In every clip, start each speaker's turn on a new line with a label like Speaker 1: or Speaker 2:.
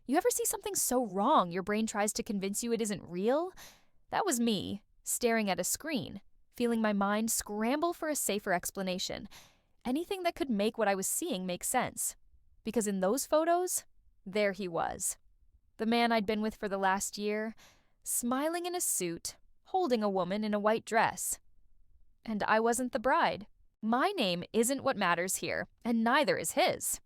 Speaker 1: You ever see something so wrong your brain tries to convince you it isn't real? That was me, staring at a screen, feeling my mind scramble for a safer explanation. Anything that could make what I was seeing make sense. Because in those photos, there he was. The man I'd been with for the last year, smiling in a suit, holding a woman in a white dress. And I wasn't the bride. My name isn't what matters here, and neither is his.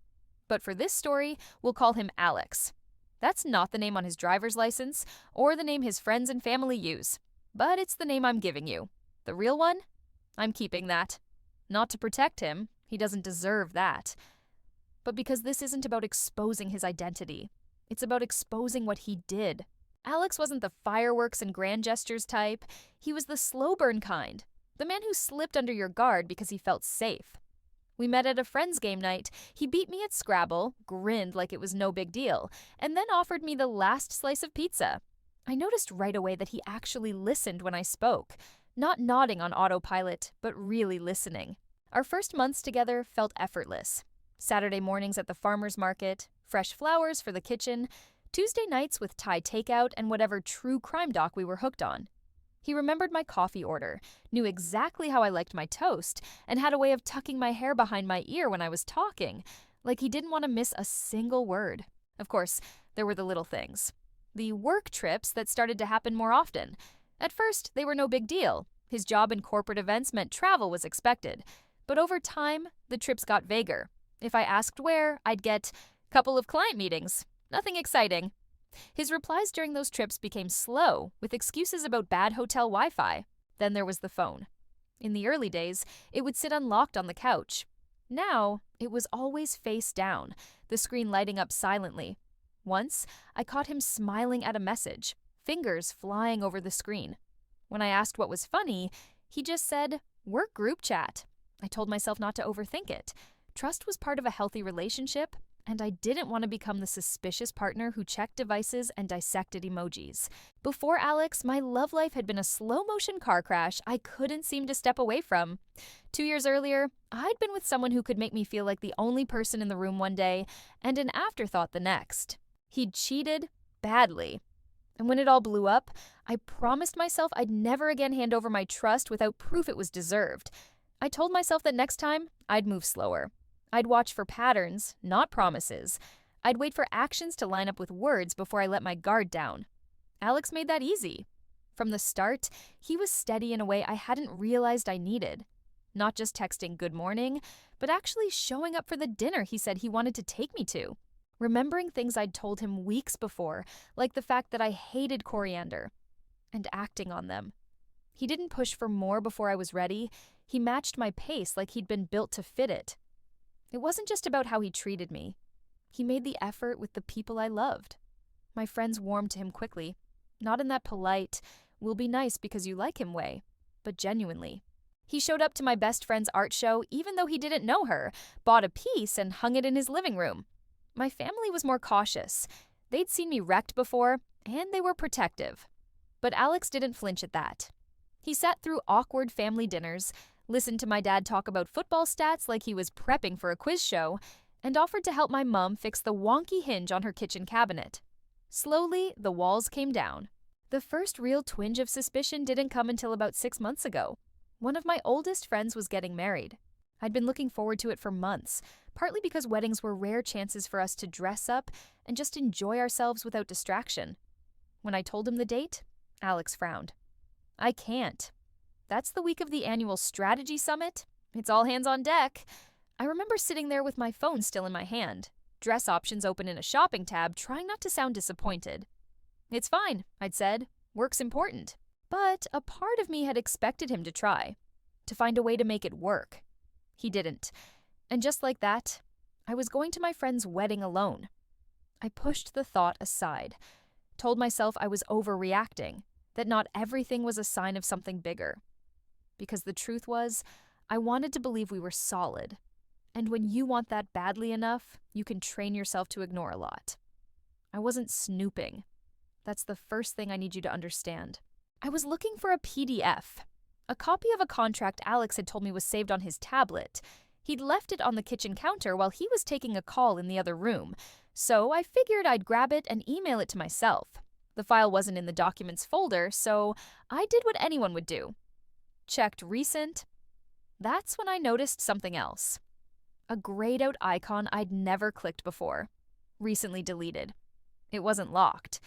Speaker 1: But for this story, we'll call him Alex. That's not the name on his driver's license or the name his friends and family use, but it's the name I'm giving you. The real one? I'm keeping that. Not to protect him, he doesn't deserve that. But because this isn't about exposing his identity. It's about exposing what he did. Alex wasn't the fireworks and grand gestures type. He was the slow burn kind. The man who slipped under your guard because he felt safe. We met at a friend's game night. He beat me at Scrabble, grinned like it was no big deal, and then offered me the last slice of pizza. I noticed right away that he actually listened when I spoke, not nodding on autopilot, but really listening. Our first months together felt effortless. Saturday mornings at the farmer's market, fresh flowers for the kitchen, Tuesday nights with Thai takeout and whatever true crime doc we were hooked on. He remembered my coffee order, knew exactly how I liked my toast, and had a way of tucking my hair behind my ear when I was talking, like he didn't want to miss a single word. Of course, there were the little things. The work trips that started to happen more often. At first, they were no big deal. His job in corporate events meant travel was expected. But over time, the trips got vaguer. If I asked where, I'd get, "Couple of client meetings." Nothing exciting. His replies during those trips became slow, with excuses about bad hotel Wi-Fi. Then there was the phone. In the early days, it would sit unlocked on the couch. Now, it was always face down, the screen lighting up silently. Once, I caught him smiling at a message, fingers flying over the screen. When I asked what was funny, he just said, "Work group chat." I told myself not to overthink it. Trust was part of a healthy relationship, and I didn't want to become the suspicious partner who checked devices and dissected emojis. Before Alex, my love life had been a slow-motion car crash I couldn't seem to step away from. 2 years earlier, I'd been with someone who could make me feel like the only person in the room one day and an afterthought the next. He'd cheated badly. And when it all blew up, I promised myself I'd never again hand over my trust without proof it was deserved. I told myself that next time, I'd move slower. I'd watch for patterns, not promises. I'd wait for actions to line up with words before I let my guard down. Alex made that easy. From the start, he was steady in a way I hadn't realized I needed. Not just texting good morning, but actually showing up for the dinner he said he wanted to take me to. Remembering things I'd told him weeks before, like the fact that I hated coriander, and acting on them. He didn't push for more before I was ready. He matched my pace like he'd been built to fit it. It wasn't just about how he treated me. He made the effort with the people I loved. My friends warmed to him quickly, not in that polite, "we'll be nice because you like him" way, but genuinely. He showed up to my best friend's art show even though he didn't know her, bought a piece and hung it in his living room. My family was more cautious. They'd seen me wrecked before, and they were protective. But Alex didn't flinch at that. He sat through awkward family dinners, listened to my dad talk about football stats like he was prepping for a quiz show, and offered to help my mom fix the wonky hinge on her kitchen cabinet. Slowly, the walls came down. The first real twinge of suspicion didn't come until about 6 months ago. One of my oldest friends was getting married. I'd been looking forward to it for months, partly because weddings were rare chances for us to dress up and just enjoy ourselves without distraction. When I told him the date, Alex frowned. "I can't. That's the week of the annual strategy summit. It's all hands on deck." I remember sitting there with my phone still in my hand, dress options open in a shopping tab, trying not to sound disappointed. "It's fine," I'd said. "Work's important." But a part of me had expected him to try, to find a way to make it work. He didn't. And just like that, I was going to my friend's wedding alone. I pushed the thought aside, told myself I was overreacting, that not everything was a sign of something bigger. Because the truth was, I wanted to believe we were solid. And when you want that badly enough, you can train yourself to ignore a lot. I wasn't snooping. That's the first thing I need you to understand. I was looking for a PDF, a copy of a contract Alex had told me was saved on his tablet. He'd left it on the kitchen counter while he was taking a call in the other room, so I figured I'd grab it and email it to myself. The file wasn't in the documents folder, so I did what anyone would do. Checked recent. That's when I noticed something else. A grayed out icon I'd never clicked before. Recently deleted. It wasn't locked.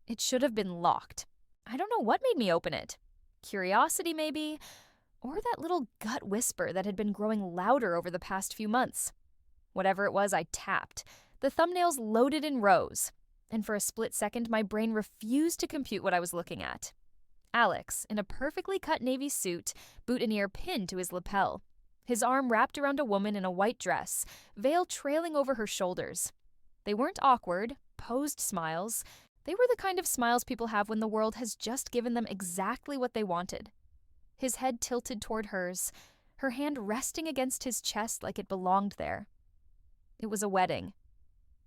Speaker 1: It should have been locked. I don't know what made me open it. Curiosity, maybe? Or that little gut whisper that had been growing louder over the past few months. Whatever it was, I tapped. The thumbnails loaded in rows. And for a split second, my brain refused to compute what I was looking at. Alex, in a perfectly cut navy suit, boutonniere pinned to his lapel. His arm wrapped around a woman in a white dress, veil trailing over her shoulders. They weren't awkward, posed smiles. They were the kind of smiles people have when the world has just given them exactly what they wanted. His head tilted toward hers, her hand resting against his chest like it belonged there. It was a wedding.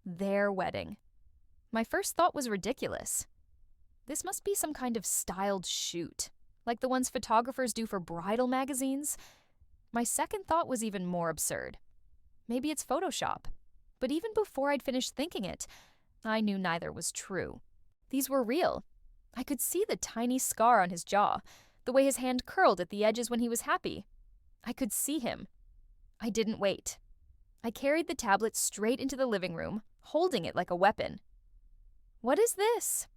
Speaker 1: Their wedding. My first thought was ridiculous. This must be some kind of styled shoot, like the ones photographers do for bridal magazines. My second thought was even more absurd. Maybe it's Photoshop. But even before I'd finished thinking it, I knew neither was true. These were real. I could see the tiny scar on his jaw, the way his hand curled at the edges when he was happy. I could see him. I didn't wait. I carried the tablet straight into the living room, holding it like a weapon. "What is this?"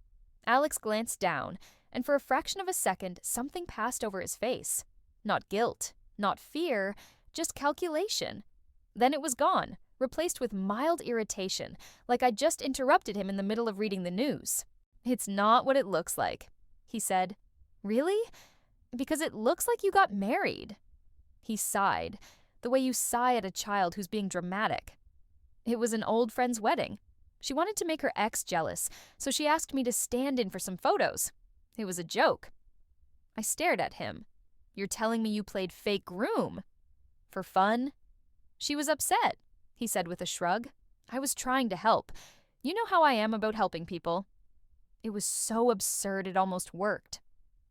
Speaker 1: Alex glanced down, and for a fraction of a second, something passed over his face. Not guilt, not fear, just calculation. Then it was gone, replaced with mild irritation, like I'd just interrupted him in the middle of reading the news. "It's not what it looks like," he said. "Really? Because it looks like you got married." He sighed, the way you sigh at a child who's being dramatic. "It was an old friend's wedding. She wanted to make her ex jealous, so she asked me to stand in for some photos. It was a joke." I stared at him. "You're telling me you played fake groom? For fun?" "She was upset," he said with a shrug. "I was trying to help. You know how I am about helping people." It was so absurd it almost worked.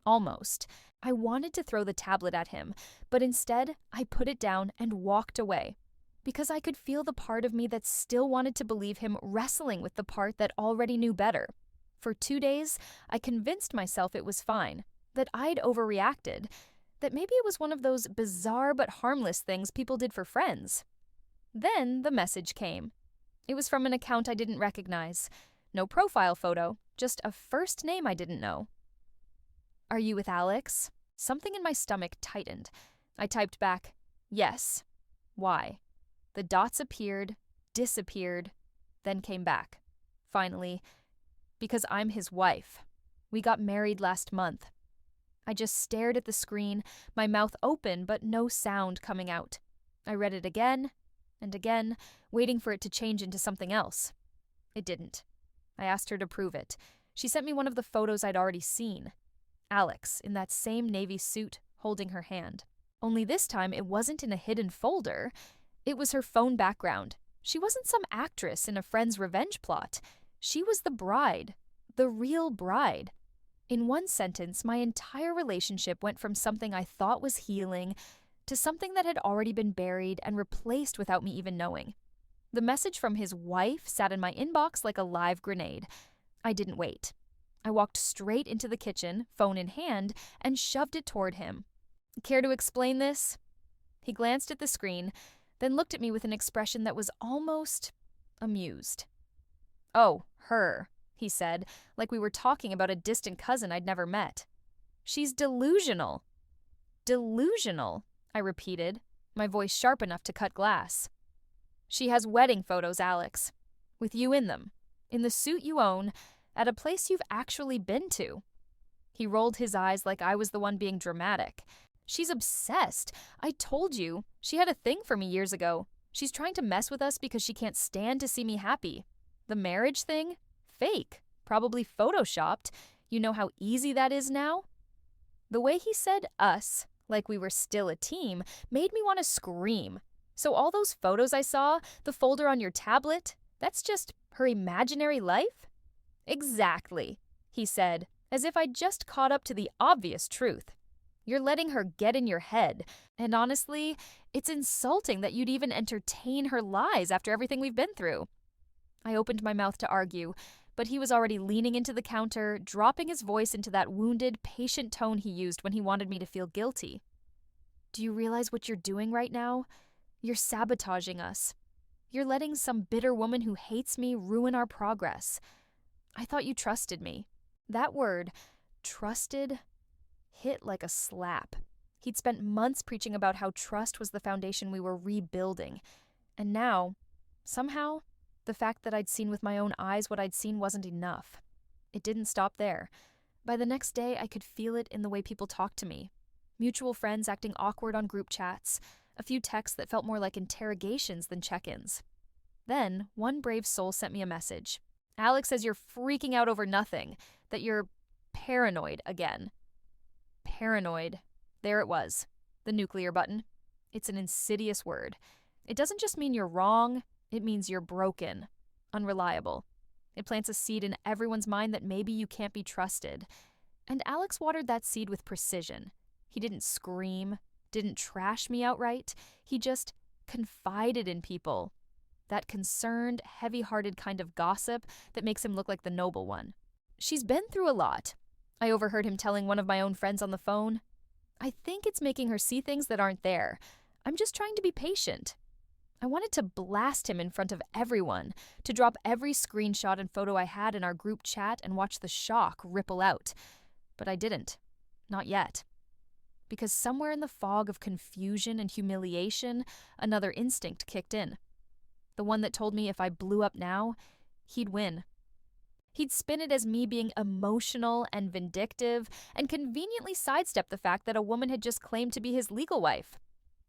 Speaker 1: Almost. I wanted to throw the tablet at him, but instead I put it down and walked away. Because I could feel the part of me that still wanted to believe him wrestling with the part that already knew better. For 2 days, I convinced myself it was fine, that I'd overreacted, that maybe it was one of those bizarre but harmless things people did for friends. Then the message came. It was from an account I didn't recognize. No profile photo, just a first name I didn't know. "Are you with Alex?" Something in my stomach tightened. I typed back, "Yes." "Why?" The dots appeared, disappeared, then came back. Finally, "Because I'm his wife. We got married last month." I just stared at the screen, my mouth open but no sound coming out. I read it again and again, waiting for it to change into something else. It didn't. I asked her to prove it. She sent me one of the photos I'd already seen. Alex, in that same navy suit, holding her hand. Only this time it wasn't in a hidden folder. It was her phone background. She wasn't some actress in a friend's revenge plot. She was the bride. The real bride. In one sentence, my entire relationship went from something I thought was healing to something that had already been buried and replaced without me even knowing. The message from his wife sat in my inbox like a live grenade. I didn't wait. I walked straight into the kitchen, phone in hand, and shoved it toward him. "Care to explain this?" He glanced at the screen, then looked at me with an expression that was almost amused. "Oh, her," he said, like we were talking about a distant cousin I'd never met. "She's delusional." "Delusional," I repeated, my voice sharp enough to cut glass. "She has wedding photos, Alex, with you in them, in the suit you own, at a place you've actually been to." He rolled his eyes like I was the one being dramatic. "She's obsessed. I told you. She had a thing for me years ago. She's trying to mess with us because she can't stand to see me happy. The marriage thing? Fake. Probably photoshopped. You know how easy that is now?" The way he said us, like we were still a team, made me want to scream. "So all those photos I saw, the folder on your tablet, that's just her imaginary life?" "Exactly," he said, as if I'd just caught up to the obvious truth. You're letting her get in your head. And honestly, it's insulting that you'd even entertain her lies after everything we've been through. I opened my mouth to argue, but he was already leaning into the counter, dropping his voice into that wounded, patient tone he used when he wanted me to feel guilty. Do you realize what you're doing right now? You're sabotaging us. You're letting some bitter woman who hates me ruin our progress. I thought you trusted me. That word, trusted, hit like a slap. He'd spent months preaching about how trust was the foundation we were rebuilding. And now, somehow, the fact that I'd seen with my own eyes what I'd seen wasn't enough. It didn't stop there. By the next day, I could feel it in the way people talked to me. Mutual friends acting awkward on group chats, a few texts that felt more like interrogations than check-ins. Then, one brave soul sent me a message. Alex says you're freaking out over nothing, that you're paranoid again. Paranoid. There it was. The nuclear button. It's an insidious word. It doesn't just mean you're wrong, it means you're broken, unreliable. It plants a seed in everyone's mind that maybe you can't be trusted. And Alex watered that seed with precision. He didn't scream, didn't trash me outright. He just confided in people. That concerned, heavy-hearted kind of gossip that makes him look like the noble one. She's been through a lot. I overheard him telling one of my own friends on the phone. I think it's making her see things that aren't there. I'm just trying to be patient. I wanted to blast him in front of everyone, to drop every screenshot and photo I had in our group chat and watch the shock ripple out. But I didn't. Not yet. Because somewhere in the fog of confusion and humiliation, another instinct kicked in. The one that told me if I blew up now, he'd win. He'd spin it as me being emotional and vindictive and conveniently sidestep the fact that a woman had just claimed to be his legal wife.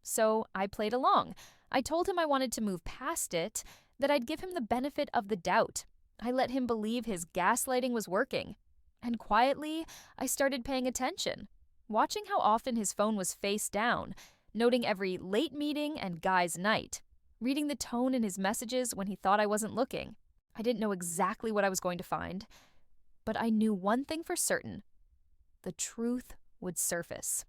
Speaker 1: So I played along. I told him I wanted to move past it, that I'd give him the benefit of the doubt. I let him believe his gaslighting was working. And quietly, I started paying attention, watching how often his phone was face down, noting every late meeting and guy's night, reading the tone in his messages when he thought I wasn't looking. I didn't know exactly what I was going to find, but I knew one thing for certain. The truth would surface.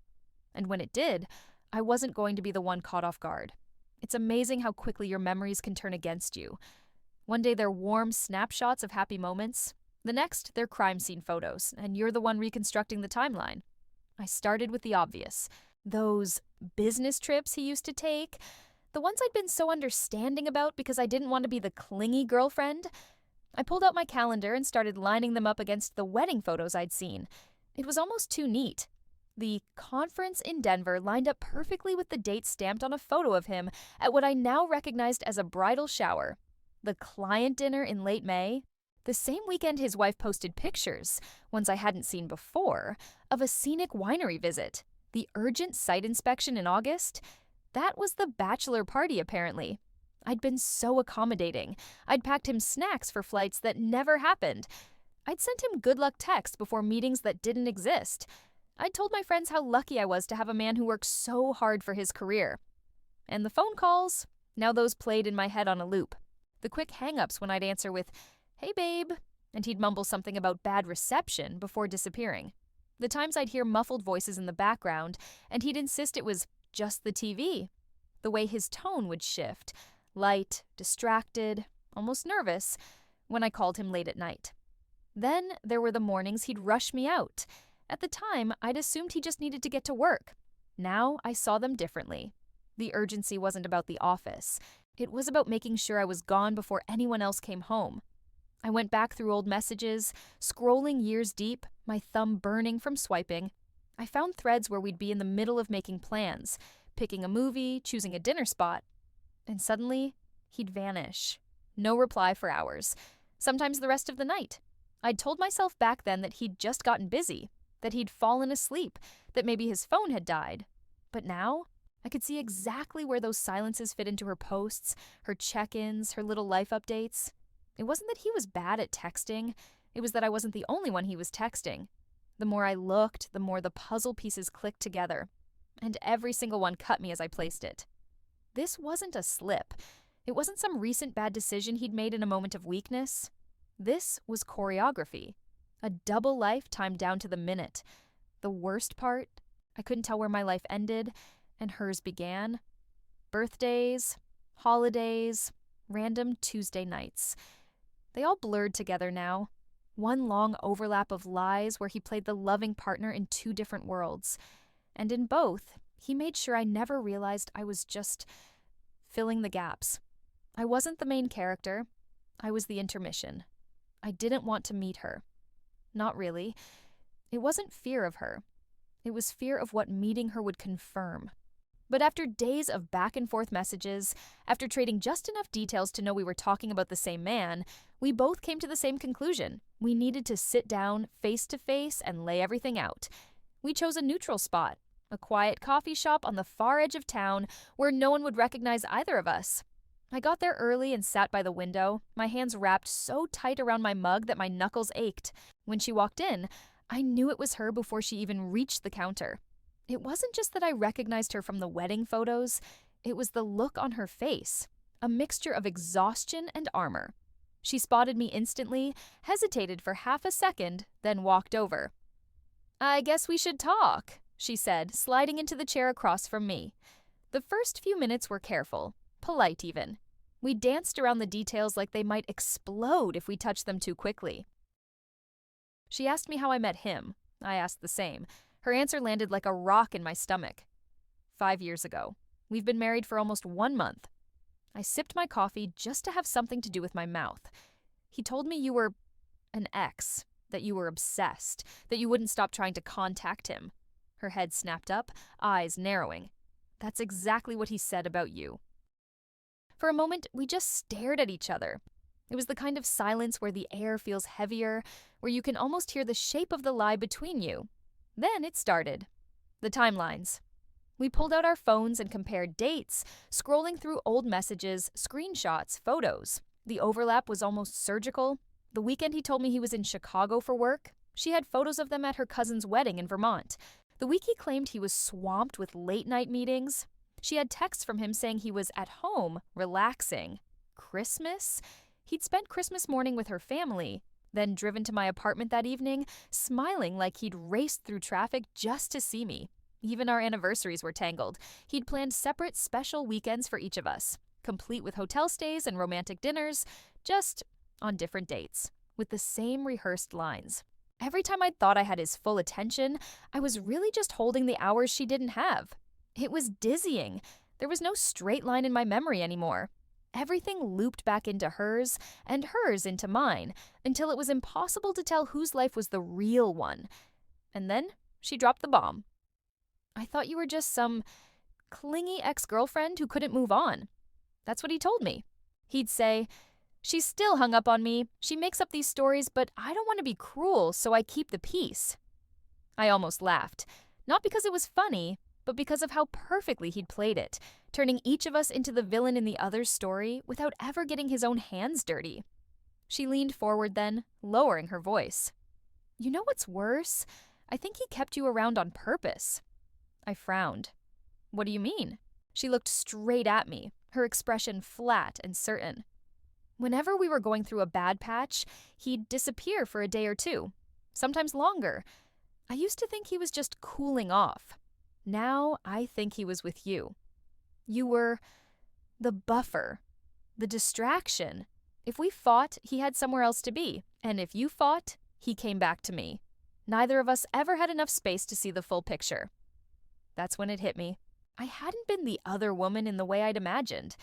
Speaker 1: And when it did, I wasn't going to be the one caught off guard. It's amazing how quickly your memories can turn against you. One day they're warm snapshots of happy moments. The next, they're crime scene photos, and you're the one reconstructing the timeline. I started with the obvious. Those business trips he used to take, the ones I'd been so understanding about because I didn't want to be the clingy girlfriend. I pulled out my calendar and started lining them up against the wedding photos I'd seen. It was almost too neat. The conference in Denver lined up perfectly with the date stamped on a photo of him at what I now recognized as a bridal shower. The client dinner in late May. The same weekend his wife posted pictures, ones I hadn't seen before, of a scenic winery visit. The urgent site inspection in August. That was the bachelor party, apparently. I'd been so accommodating. I'd packed him snacks for flights that never happened. I'd sent him good luck texts before meetings that didn't exist. I'd told my friends how lucky I was to have a man who worked so hard for his career. And the phone calls, now those played in my head on a loop. The quick hang-ups when I'd answer with, "Hey, babe," and he'd mumble something about bad reception before disappearing. The times I'd hear muffled voices in the background, and he'd insist it was just the TV. The way his tone would shift, light, distracted, almost nervous, when I called him late at night. Then there were the mornings he'd rush me out. At the time, I'd assumed he just needed to get to work. Now I saw them differently. The urgency wasn't about the office. It was about making sure I was gone before anyone else came home. I went back through old messages, scrolling years deep, my thumb burning from swiping. I found threads where we'd be in the middle of making plans, picking a movie, choosing a dinner spot. And suddenly, he'd vanish. No reply for hours. Sometimes the rest of the night. I'd told myself back then that he'd just gotten busy, that he'd fallen asleep, that maybe his phone had died. But now, I could see exactly where those silences fit into her posts, her check-ins, her little life updates. It wasn't that he was bad at texting. It was that I wasn't the only one he was texting. The more I looked, the more the puzzle pieces clicked together. And every single one cut me as I placed it. This wasn't a slip. It wasn't some recent bad decision he'd made in a moment of weakness. This was choreography. A double life timed down to the minute. The worst part? I couldn't tell where my life ended and hers began. Birthdays, holidays, random Tuesday nights. They all blurred together now. One long overlap of lies where he played the loving partner in two different worlds. And in both, he made sure I never realized I was just filling the gaps. I wasn't the main character. I was the intermission. I didn't want to meet her. Not really. It wasn't fear of her. It was fear of what meeting her would confirm. But after days of back and forth messages, after trading just enough details to know we were talking about the same man, we both came to the same conclusion. We needed to sit down, face to face, and lay everything out. We chose a neutral spot, a quiet coffee shop on the far edge of town where no one would recognize either of us. I got there early and sat by the window, my hands wrapped so tight around my mug that my knuckles ached. When she walked in, I knew it was her before she even reached the counter. It wasn't just that I recognized her from the wedding photos, it was the look on her face, a mixture of exhaustion and armor. She spotted me instantly, hesitated for half a second, then walked over. "I guess we should talk," she said, sliding into the chair across from me. The first few minutes were careful, polite even. We danced around the details like they might explode if we touched them too quickly. She asked me how I met him. I asked the same. Her answer landed like a rock in my stomach. 5 years ago. We've been married for almost 1 month. I sipped my coffee just to have something to do with my mouth. He told me you were an ex, that you were obsessed, that you wouldn't stop trying to contact him. Her head snapped up, eyes narrowing. That's exactly what he said about you. For a moment, we just stared at each other. It was the kind of silence where the air feels heavier, where you can almost hear the shape of the lie between you. Then it started. The timelines. We pulled out our phones and compared dates, scrolling through old messages, screenshots, photos. The overlap was almost surgical. The weekend he told me he was in Chicago for work, she had photos of them at her cousin's wedding in Vermont. The week he claimed he was swamped with late-night meetings, she had texts from him saying he was at home, relaxing. Christmas? He'd spent Christmas morning with her family, then driven to my apartment that evening, smiling like he'd raced through traffic just to see me. Even our anniversaries were tangled. He'd planned separate special weekends for each of us, complete with hotel stays and romantic dinners, just on different dates, with the same rehearsed lines. Every time I thought I had his full attention, I was really just holding the hours she didn't have. It was dizzying. There was no straight line in my memory anymore. Everything looped back into hers, and hers into mine, until it was impossible to tell whose life was the real one. And then she dropped the bomb. "I thought you were just some clingy ex-girlfriend who couldn't move on." That's what he told me. He'd say, "She's still hung up on me. She makes up these stories, but I don't want to be cruel, so I keep the peace." I almost laughed, not because it was funny, but because of how perfectly he'd played it, turning each of us into the villain in the other's story without ever getting his own hands dirty. She leaned forward then, lowering her voice. "You know what's worse? I think he kept you around on purpose." I frowned. "What do you mean?" She looked straight at me, her expression flat and certain. Whenever we were going through a bad patch, he'd disappear for a day or two, sometimes longer. I used to think he was just cooling off. Now I think he was with you. You were the buffer, the distraction. If we fought, he had somewhere else to be, and if you fought, he came back to me. Neither of us ever had enough space to see the full picture. That's when it hit me. I hadn't been the other woman in the way I'd imagined.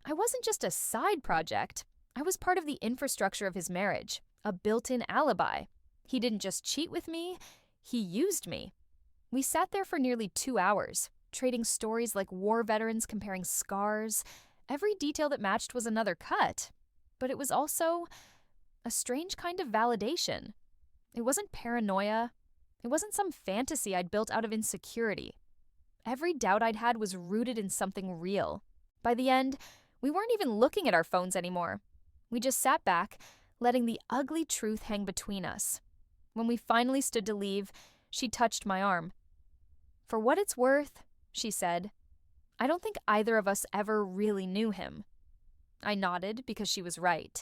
Speaker 1: I wasn't just a side project. I was part of the infrastructure of his marriage, a built-in alibi. He didn't just cheat with me, he used me. We sat there for nearly 2 hours, trading stories like war veterans comparing scars. Every detail that matched was another cut. But it was also a strange kind of validation. It wasn't paranoia. It wasn't some fantasy I'd built out of insecurity. Every doubt I'd had was rooted in something real. By the end, we weren't even looking at our phones anymore. We just sat back, letting the ugly truth hang between us. When we finally stood to leave, she touched my arm. "For what it's worth," she said, "I don't think either of us ever really knew him." I nodded because she was right.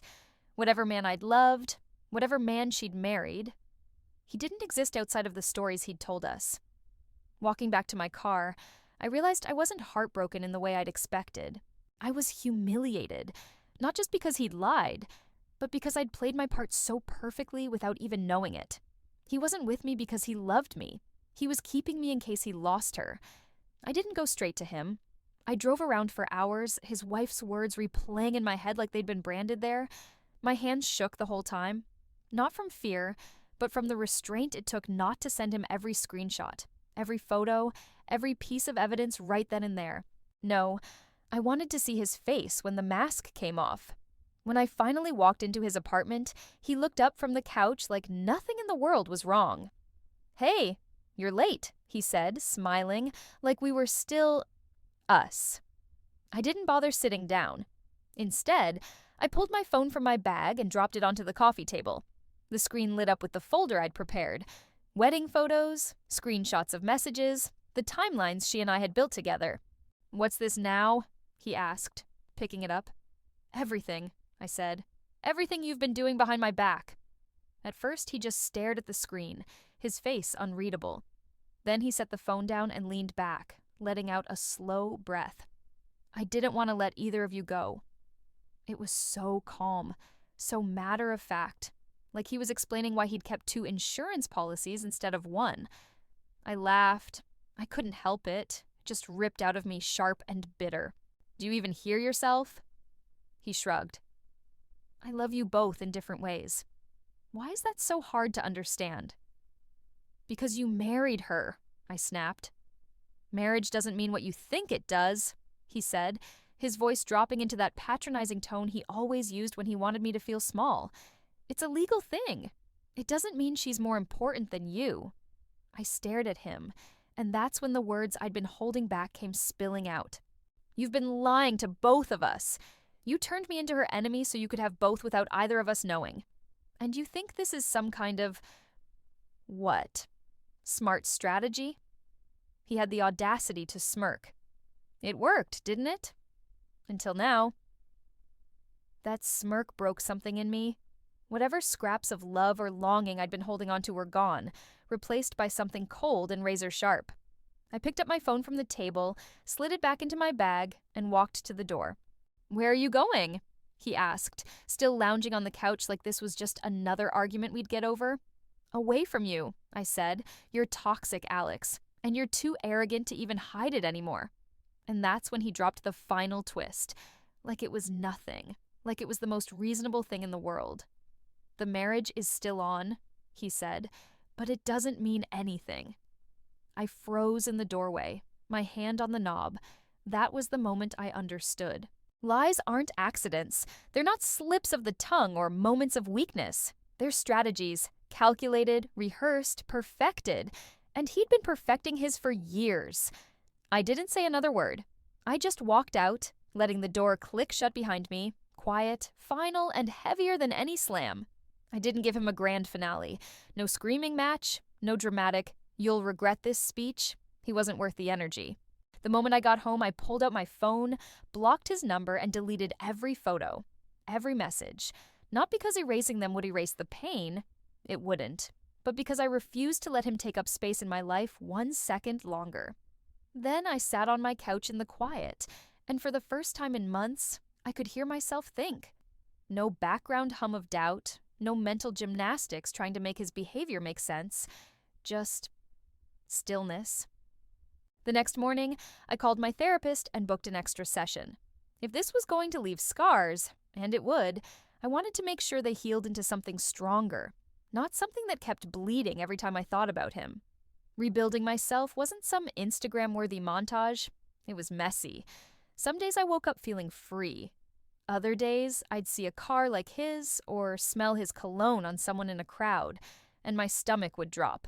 Speaker 1: Whatever man I'd loved, whatever man she'd married, he didn't exist outside of the stories he'd told us. Walking back to my car, I realized I wasn't heartbroken in the way I'd expected. I was humiliated, not just because he'd lied, but because I'd played my part so perfectly without even knowing it. He wasn't with me because he loved me. He was keeping me in case he lost her. I didn't go straight to him. I drove around for hours, his wife's words replaying in my head like they'd been branded there. My hands shook the whole time. Not from fear, but from the restraint it took not to send him every screenshot, every photo, every piece of evidence right then and there. No, I wanted to see his face when the mask came off. When I finally walked into his apartment, he looked up from the couch like nothing in the world was wrong. "Hey, you're late," he said, smiling, like we were still us. I didn't bother sitting down. Instead, I pulled my phone from my bag and dropped it onto the coffee table. The screen lit up with the folder I'd prepared. Wedding photos, screenshots of messages, the timelines she and I had built together. "What's this now?" he asked, picking it up. "Everything," I said. "Everything you've been doing behind my back." At first, he just stared at the screen, his face unreadable. Then he set the phone down and leaned back, letting out a slow breath. "I didn't want to let either of you go." It was so calm, so matter-of-fact, like he was explaining why he'd kept 2 insurance policies instead of 1. I laughed. I couldn't help it. It just ripped out of me sharp and bitter. "Do you even hear yourself?" He shrugged. "I love you both in different ways." "Why is that so hard to understand?" "Because you married her," I snapped. "Marriage doesn't mean what you think it does," he said, his voice dropping into that patronizing tone he always used when he wanted me to feel small. "It's a legal thing. It doesn't mean she's more important than you." I stared at him, and that's when the words I'd been holding back came spilling out. "You've been lying to both of us. You turned me into her enemy so you could have both without either of us knowing. And you think this is some kind of... what? Smart strategy?" He had the audacity to smirk. "It worked, didn't it? Until now." That smirk broke something in me. Whatever scraps of love or longing I'd been holding onto were gone, replaced by something cold and razor-sharp. I picked up my phone from the table, slid it back into my bag, and walked to the door. "Where are you going?" he asked, still lounging on the couch like this was just another argument we'd get over. "Away from you," I said. "You're toxic, Alex, and you're too arrogant to even hide it anymore." And that's when he dropped the final twist, like it was nothing, like it was the most reasonable thing in the world. "The marriage is still on," he said, "but it doesn't mean anything." I froze in the doorway, my hand on the knob. That was the moment I understood. Lies aren't accidents. They're not slips of the tongue or moments of weakness. They're strategies, calculated, rehearsed, perfected, and he'd been perfecting his for years. I didn't say another word. I just walked out, letting the door click shut behind me, quiet, final, and heavier than any slam. I didn't give him a grand finale. No screaming match, no dramatic, "you'll regret this" speech. He wasn't worth the energy. The moment I got home, I pulled out my phone, blocked his number, and deleted every photo, every message. Not because erasing them would erase the pain. It wouldn't. But because I refused to let him take up space in my life 1 second longer. Then I sat on my couch in the quiet, and for the first time in months, I could hear myself think. No background hum of doubt, no mental gymnastics trying to make his behavior make sense. Just stillness. The next morning, I called my therapist and booked an extra session. If this was going to leave scars, and it would, I wanted to make sure they healed into something stronger, not something that kept bleeding every time I thought about him. Rebuilding myself wasn't some Instagram-worthy montage. It was messy. Some days I woke up feeling free. Other days, I'd see a car like his or smell his cologne on someone in a crowd, and my stomach would drop.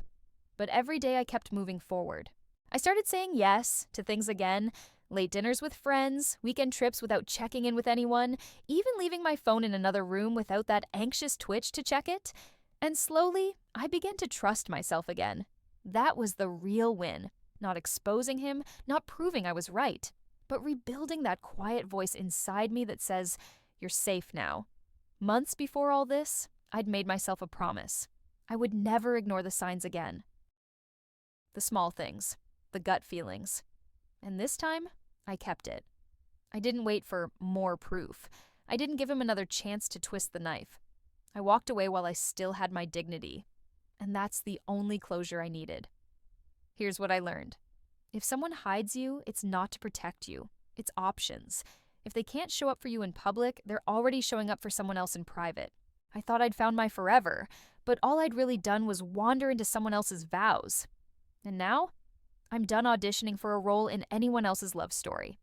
Speaker 1: But every day I kept moving forward. I started saying yes to things again, late dinners with friends, weekend trips without checking in with anyone, even leaving my phone in another room without that anxious twitch to check it. And slowly, I began to trust myself again. That was the real win. Not exposing him, not proving I was right, but rebuilding that quiet voice inside me that says, "You're safe now." Months before all this, I'd made myself a promise. I would never ignore the signs again. The small things. the gut feelings. And this time, I kept it. I didn't wait for more proof. I didn't give him another chance to twist the knife. I walked away while I still had my dignity. And that's the only closure I needed. Here's what I learned. If someone hides you, it's not to protect you. It's options. If they can't show up for you in public, they're already showing up for someone else in private. I thought I'd found my forever, but all I'd really done was wander into someone else's vows. And now, I'm done auditioning for a role in anyone else's love story.